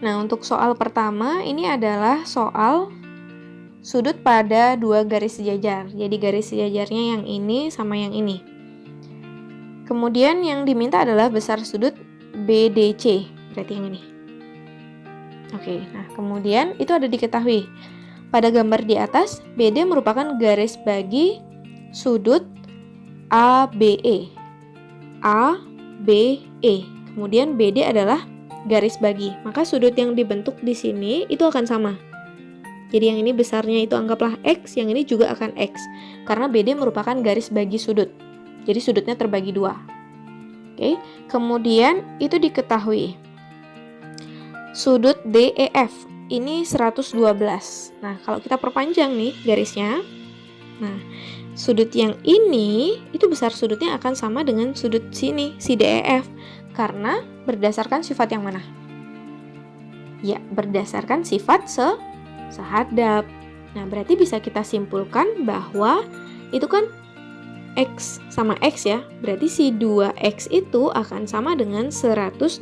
Nah, untuk soal pertama ini adalah soal sudut pada dua garis sejajar. Jadi garis sejajarnya yang ini sama yang ini. Kemudian yang diminta adalah besar sudut BDC, berarti yang ini. Oke, nah kemudian itu ada diketahui. Pada gambar di atas, BD merupakan garis bagi sudut ABE. ABE. Kemudian BD adalah garis bagi. Maka sudut yang dibentuk di sini itu akan sama. Jadi yang ini besarnya itu anggaplah X, yang ini juga akan X. Karena BD merupakan garis bagi sudut. Jadi sudutnya terbagi dua. Oke, kemudian itu diketahui. Sudut DEF ini 112. Nah, kalau kita perpanjang nih garisnya. Nah, sudut yang ini itu besar sudutnya akan sama dengan sudut sini, si DEF. Karena berdasarkan sifat yang mana? Ya, berdasarkan sifat sehadap. Nah, berarti bisa kita simpulkan bahwa itu kan X sama X ya. Berarti si 2X itu akan sama dengan 112.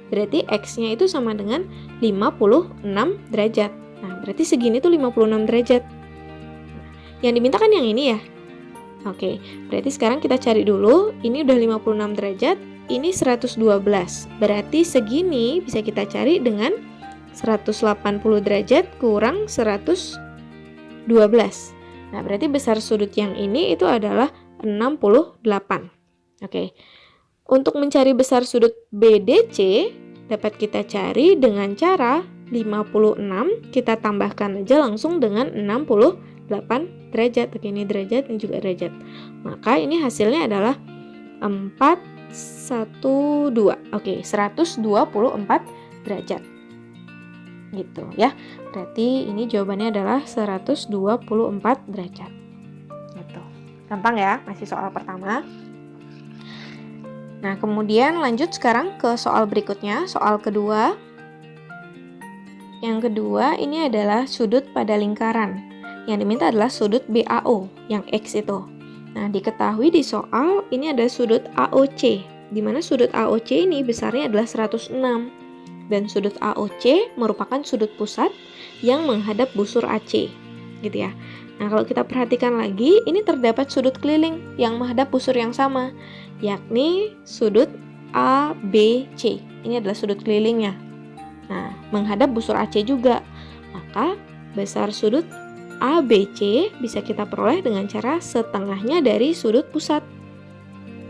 Berarti X-nya itu sama dengan 56 derajat. Nah, berarti segini tuh 56 derajat. Yang diminta kan yang ini ya. Oke, berarti sekarang kita cari dulu. Ini udah 56 derajat, ini 112. Berarti segini bisa kita cari dengan 180 derajat kurang 112. Nah, berarti besar sudut yang ini itu adalah 68. Oke. Untuk mencari besar sudut BDC, dapat kita cari dengan cara 56, kita tambahkan aja langsung dengan 68 derajat. Oke, ini derajat, ini juga derajat. Maka ini hasilnya adalah 412. Oke, 124 derajat. Gitu ya. Berarti ini jawabannya adalah 124 derajat. Gitu. Gampang ya, masih soal pertama. Nah, kemudian lanjut sekarang ke soal berikutnya, soal kedua. Yang kedua ini adalah sudut pada lingkaran. Yang diminta adalah sudut BAO, yang X itu. Nah, diketahui di soal ini ada sudut AOC, di mana sudut AOC ini besarnya adalah 106. Dan sudut AOC merupakan sudut pusat yang menghadap busur AC, gitu ya. Nah, kalau kita perhatikan lagi, ini terdapat sudut keliling yang menghadap busur yang sama, yakni sudut ABC. Ini adalah sudut kelilingnya. Nah, menghadap busur AC juga. Maka, besar sudut ABC bisa kita peroleh dengan cara setengahnya dari sudut pusat.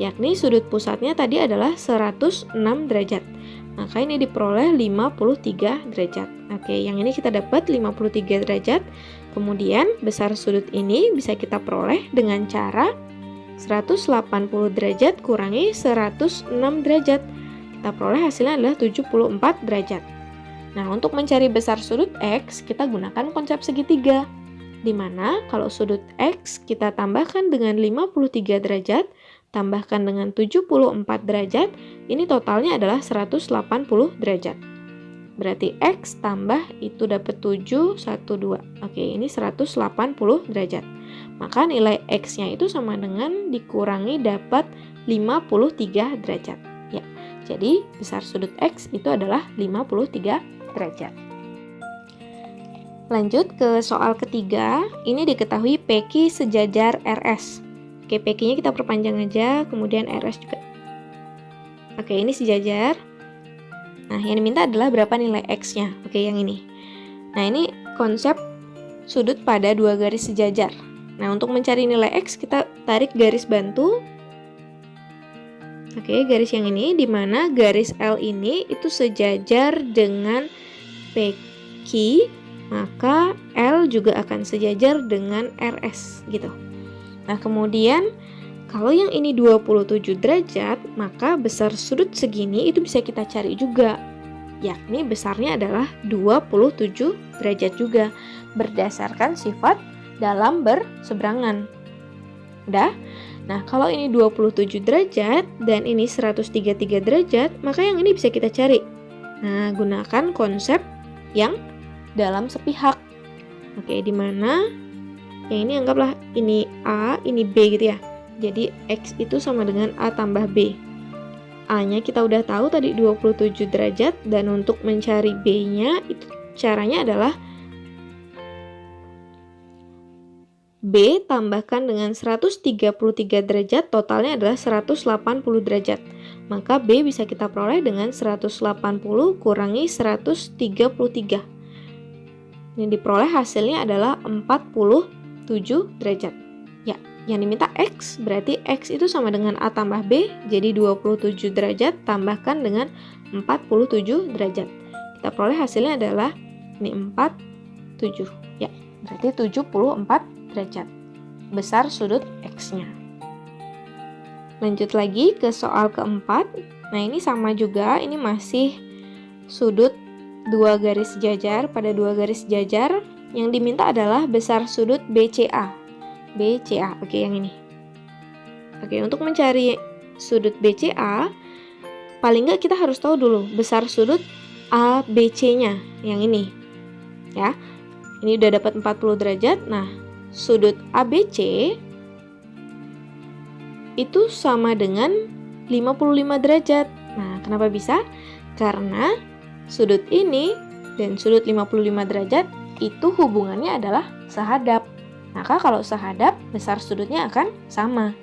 Yakni sudut pusatnya tadi adalah 106 derajat. Maka ini diperoleh 53 derajat. Oke, yang ini kita dapat 53 derajat. Kemudian besar sudut ini bisa kita peroleh dengan cara 180 derajat kurangi 106 derajat. Kita peroleh hasilnya adalah 74 derajat. Nah, untuk mencari besar sudut X, kita gunakan konsep segitiga. Di mana kalau sudut X kita tambahkan dengan 53 derajat, tambahkan dengan 74 derajat, ini totalnya adalah 180 derajat. Berarti X tambah itu dapat 712. Oke, ini 180 derajat. Maka nilai X-nya itu sama dengan dikurangi dapat 53 derajat. Ya, jadi besar sudut X itu adalah 53 derajat. Lanjut ke soal ketiga, ini diketahui PQ sejajar RS. Oke, PQ-nya kita perpanjang aja, kemudian RS juga. Oke, ini sejajar. Nah, yang diminta adalah berapa nilai X-nya. Oke, yang ini. Nah, ini konsep sudut pada dua garis sejajar. Nah, untuk mencari nilai X, kita tarik garis bantu. Oke, garis yang ini, di mana garis L ini itu sejajar dengan PQ, maka L juga akan sejajar dengan RS, gitu. Nah, kemudian kalau yang ini 27 derajat, maka besar sudut segini itu bisa kita cari juga. Yakni besarnya adalah 27 derajat juga, berdasarkan sifat dalam berseberangan. Udah? Nah, kalau ini 27 derajat dan ini 133 derajat, maka yang ini bisa kita cari. Nah, gunakan konsep yang dalam sepihak. Oke, di mana yang ini anggaplah ini A, ini B gitu ya. Jadi X itu sama dengan A tambah B. A-nya kita udah tahu tadi 27 derajat, dan untuk mencari B-nya itu caranya adalah B tambahkan dengan 133 derajat, totalnya adalah 180 derajat. Maka B bisa kita peroleh dengan 180 kurangi 133. Yang diperoleh hasilnya adalah 47 derajat. Ya, yang diminta X, berarti X itu sama dengan A tambah B, jadi 27 derajat tambahkan dengan 47 derajat. Kita peroleh hasilnya adalah ini 47. Ya, berarti 74 derajat. Besar sudut X-nya. Lanjut lagi ke soal keempat. Nah, ini sama juga, ini masih sudut dua garis sejajar pada dua garis sejajar. Yang diminta adalah besar sudut BCA. BCA, oke, yang ini. Oke, untuk mencari sudut BCA, paling nggak kita harus tahu dulu besar sudut ABC-nya, yang ini. Ya, ini udah dapat 40 derajat. Nah, sudut ABC itu sama dengan 55 derajat. Nah, kenapa bisa? Karena sudut ini dan sudut 55 derajat itu hubungannya adalah sehadap. Maka kalau sehadap, besar sudutnya akan sama.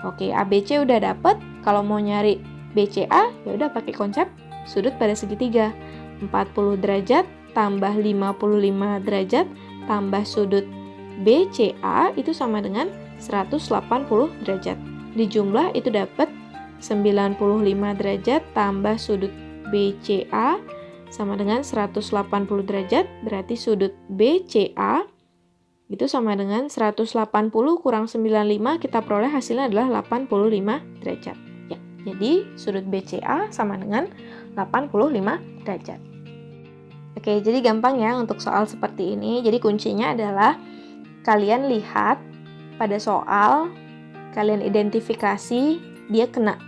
Oke, ABC udah dapat. Kalau mau nyari BCA, ya udah pakai konsep sudut pada segitiga. 40 derajat tambah 55 derajat tambah sudut BCA itu sama dengan 180 derajat. Dijumlah itu dapat 95 derajat tambah sudut BCA sama dengan 180 derajat, berarti sudut BCA itu sama dengan 180 kurang 95, kita peroleh hasilnya adalah 85 derajat. Ya, jadi sudut BCA sama dengan 85 derajat. Oke, jadi gampang ya untuk soal seperti ini. Jadi kuncinya adalah kalian lihat pada soal, kalian identifikasi dia kena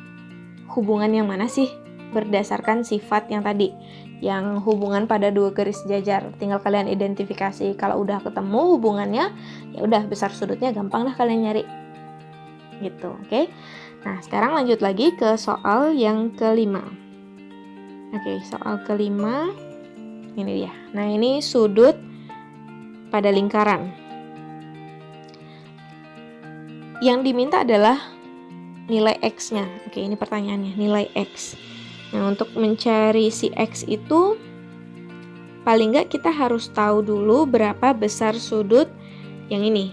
hubungan yang mana sih berdasarkan sifat yang tadi, yang hubungan pada dua garis sejajar. Tinggal kalian identifikasi. Kalau udah ketemu hubungannya, ya udah besar sudutnya gampang lah kalian nyari. Gitu, oke? Nah, sekarang lanjut lagi ke soal yang kelima. Oke, soal kelima ini dia. Nah, ini sudut pada lingkaran. Yang diminta adalah nilai X-nya. Oke, ini pertanyaannya, nilai X. Nah, untuk mencari si X itu, paling nggak kita harus tahu dulu berapa besar sudut yang ini.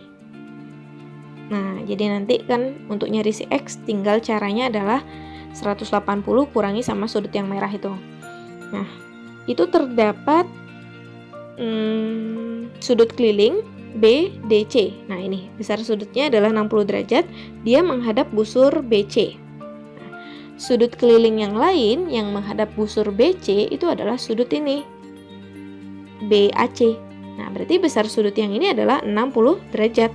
Nah, jadi nanti kan untuk nyari si X, tinggal caranya adalah 180 kurangi sama sudut yang merah itu. Nah, itu terdapat sudut keliling BDC. Nah, ini besar sudutnya adalah 60 derajat, dia menghadap busur BC. Nah, sudut keliling yang lain yang menghadap busur BC itu adalah sudut ini, BAC. Nah, berarti besar sudut yang ini adalah 60 derajat.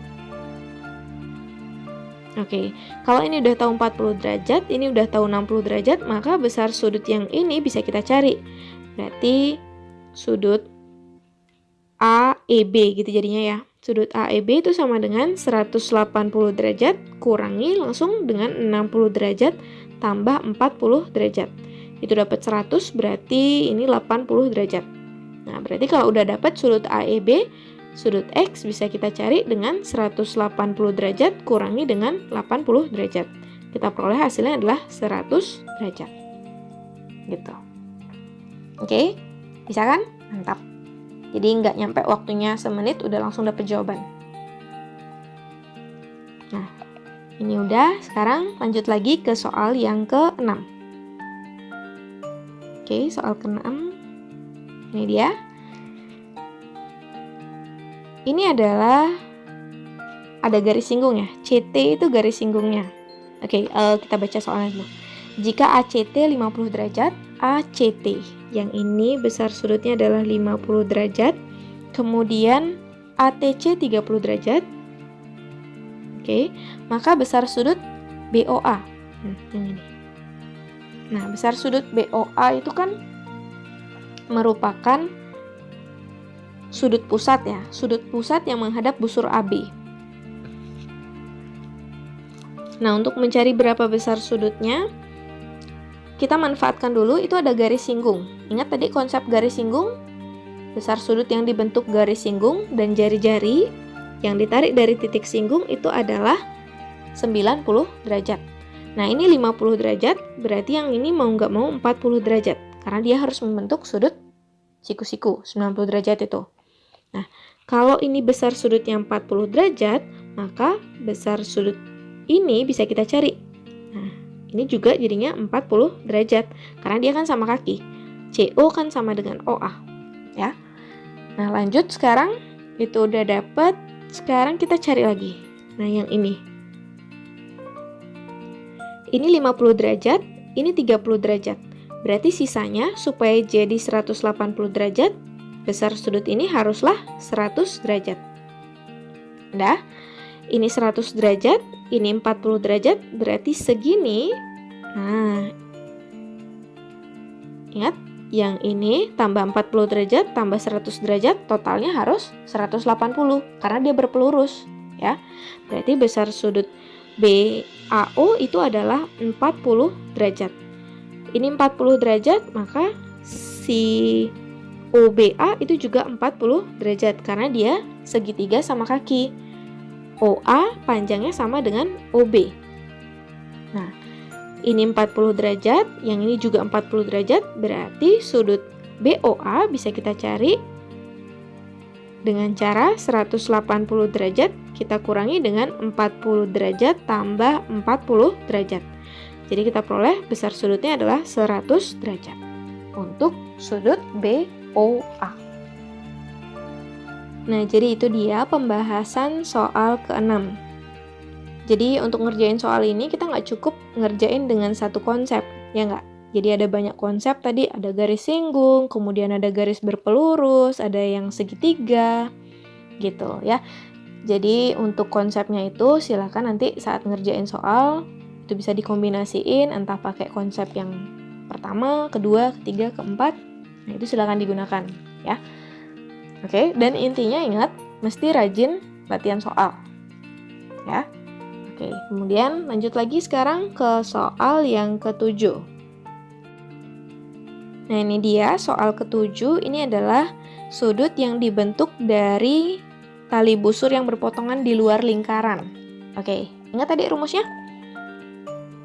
Oke, kalau ini udah tahu 40 derajat, ini udah tahu 60 derajat, maka besar sudut yang ini bisa kita cari. Berarti sudut AEB gitu jadinya ya. Sudut AEB itu sama dengan 180 derajat kurangi langsung dengan 60 derajat tambah 40 derajat. Itu dapat 100, berarti ini 80 derajat. Nah, berarti kalau udah dapat sudut AEB, sudut X bisa kita cari dengan 180 derajat kurangi dengan 80 derajat. Kita peroleh hasilnya adalah 100 derajat. Gitu. Oke, bisa kan? Mantap. Jadi nggak nyampe waktunya semenit udah langsung dapet jawaban. Nah, ini udah. Sekarang lanjut lagi ke soal yang ke-6. Oke, soal ke-6. Ini dia. Ini adalah ada garis singgung ya. CT itu garis singgungnya. Oke, kita baca soalnya dulu. Jika ACT 50 derajat, ACT yang ini besar sudutnya adalah 50 derajat, kemudian ATC 30 derajat. Oke, maka besar sudut BOA. Yang ini. Nah, besar sudut BOA itu kan merupakan sudut pusat ya, sudut pusat yang menghadap busur AB. Nah, untuk mencari berapa besar sudutnya, kita manfaatkan dulu itu ada garis singgung. Ingat tadi konsep garis singgung? Besar sudut yang dibentuk garis singgung dan jari-jari yang ditarik dari titik singgung itu adalah 90 derajat. Nah, ini 50 derajat, berarti yang ini mau nggak mau 40 derajat. Karena dia harus membentuk sudut siku-siku, 90 derajat itu. Nah, kalau ini besar sudutnya 40 derajat, maka besar sudut ini bisa kita cari. Nah, ini juga jadinya 40 derajat, karena dia kan sama kaki. CO kan sama dengan OA, ya. Nah, lanjut sekarang, itu udah dapet. Sekarang kita cari lagi. Nah, yang ini. Ini 50 derajat, ini 30 derajat. Berarti sisanya supaya jadi 180 derajat, besar sudut ini haruslah 100 derajat. Udah? Ini 100 derajat, ini 40 derajat, berarti segini. Nah, ingat, yang ini tambah 40 derajat, tambah 100 derajat, totalnya harus 180, karena dia berpelurus, ya. Berarti besar sudut BAO itu adalah 40 derajat. Ini 40 derajat, maka si OBA itu juga 40 derajat, karena dia segitiga sama kaki. OA panjangnya sama dengan OB. Nah, ini 40 derajat, yang ini juga 40 derajat, berarti sudut BOA bisa kita cari dengan cara 180 derajat, kita kurangi dengan 40 derajat tambah 40 derajat. Jadi kita peroleh besar sudutnya adalah 100 derajat untuk sudut BOA. Nah, jadi itu dia pembahasan soal ke-6. Jadi untuk ngerjain soal ini kita nggak cukup ngerjain dengan satu konsep, ya nggak? Jadi ada banyak konsep tadi, ada garis singgung, kemudian ada garis berpelurus, ada yang segitiga, gitu ya. Jadi untuk konsepnya itu silakan nanti saat ngerjain soal itu bisa dikombinasiin, entah pakai konsep yang pertama, kedua, ketiga, keempat. Nah, itu silakan digunakan, ya. Oke, dan intinya ingat, mesti rajin latihan soal, ya. Oke, kemudian lanjut lagi sekarang ke soal yang ke-7. Nah, ini dia soal ke-7. Ini adalah sudut yang dibentuk dari tali busur yang berpotongan di luar lingkaran. Oke, ingat tadi rumusnya?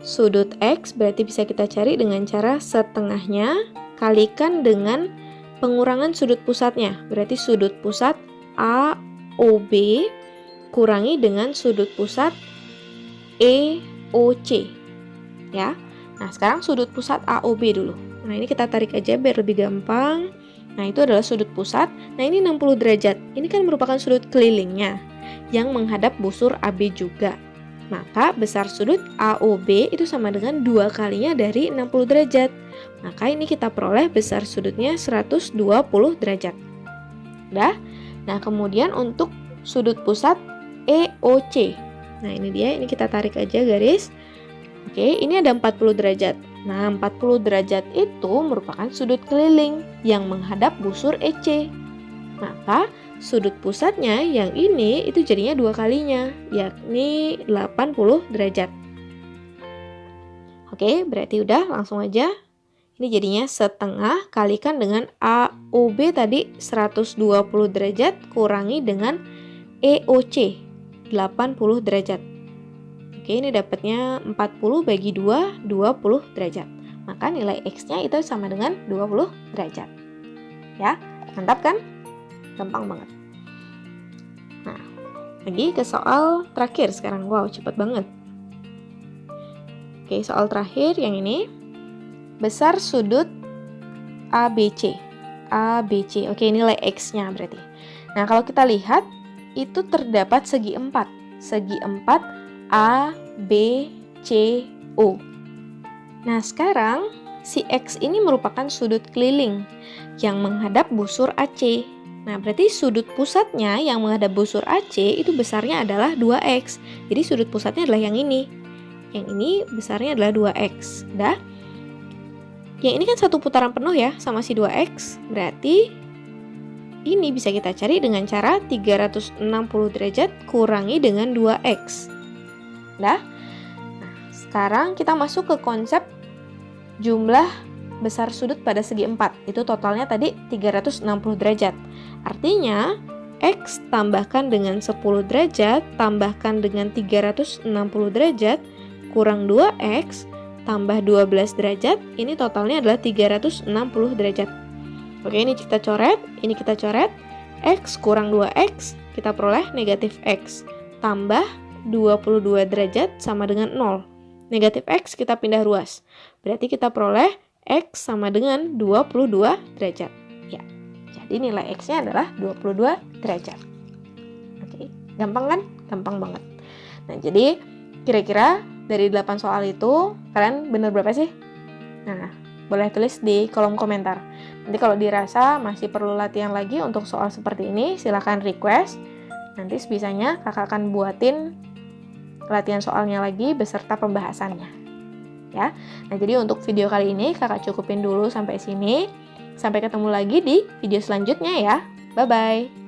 Sudut X berarti bisa kita cari dengan cara setengahnya kalikan dengan pengurangan sudut pusatnya. Berarti sudut pusat AOB kurangi dengan sudut pusat EOC, ya. Nah, sekarang sudut pusat AOB dulu. Nah, ini kita tarik aja biar lebih gampang. Nah, itu adalah sudut pusat. Nah, ini 60 derajat. Ini kan merupakan sudut kelilingnya yang menghadap busur AB juga. Maka besar sudut AOB itu sama dengan 2 kalinya dari 60 derajat. Maka ini kita peroleh besar sudutnya 120 derajat. Udah? Nah, kemudian untuk sudut pusat EOC. Nah, ini dia, ini kita tarik aja garis. Oke, ini ada 40 derajat. Nah, 40 derajat itu merupakan sudut keliling yang menghadap busur EC. Maka, sudut pusatnya yang ini itu jadinya 2 kalinya, yakni 80 derajat. Oke, berarti udah, langsung aja. Ini jadinya setengah kalikan dengan AOB tadi 120 derajat kurangi dengan EOC 80 derajat. Oke, ini dapatnya 40 bagi 2, 20 derajat. Maka nilai X-nya itu sama dengan 20 derajat. Ya, mantap kan? Gampang banget. Nah, lagi ke soal terakhir sekarang. Wow, cepat banget. Oke, soal terakhir yang ini. Besar sudut ABC. ABC. Oke, nilai X-nya berarti. Nah, kalau kita lihat itu terdapat segi 4. Segi 4 A, B, C, O. Nah, sekarang si X ini merupakan sudut keliling yang menghadap busur AC. Nah, berarti sudut pusatnya yang menghadap busur AC itu besarnya adalah 2X. Jadi sudut pusatnya adalah yang ini. Yang ini besarnya adalah 2X. Dah? Yang ini kan satu putaran penuh ya sama si 2X. Berarti ini bisa kita cari dengan cara 360 derajat kurangi dengan 2X. Nah, sekarang kita masuk ke konsep jumlah besar sudut pada segi 4. Itu totalnya tadi 360 derajat. Artinya, X tambahkan dengan 10 derajat, tambahkan dengan 360 derajat, kurang 2X, tambah 12 derajat, ini totalnya adalah 360 derajat. Oke, ini kita coret, ini kita coret. X kurang 2X, kita peroleh negatif X. Tambah 22 derajat sama dengan 0. Negatif X kita pindah ruas. Berarti kita peroleh X sama dengan 22 derajat. Ya, jadi nilai X-nya adalah 22 derajat. Oke, gampang kan? Gampang banget. Nah, jadi kira-kira dari 8 soal itu, kalian bener berapa sih? Nah, boleh tulis di kolom komentar. Nanti kalau dirasa masih perlu latihan lagi untuk soal seperti ini, silahkan request. Nanti sebisanya kakak akan buatin latihan soalnya lagi beserta pembahasannya. Ya. Nah, jadi untuk video kali ini kakak cukupin dulu sampai sini. Sampai ketemu lagi di video selanjutnya ya. Bye-bye.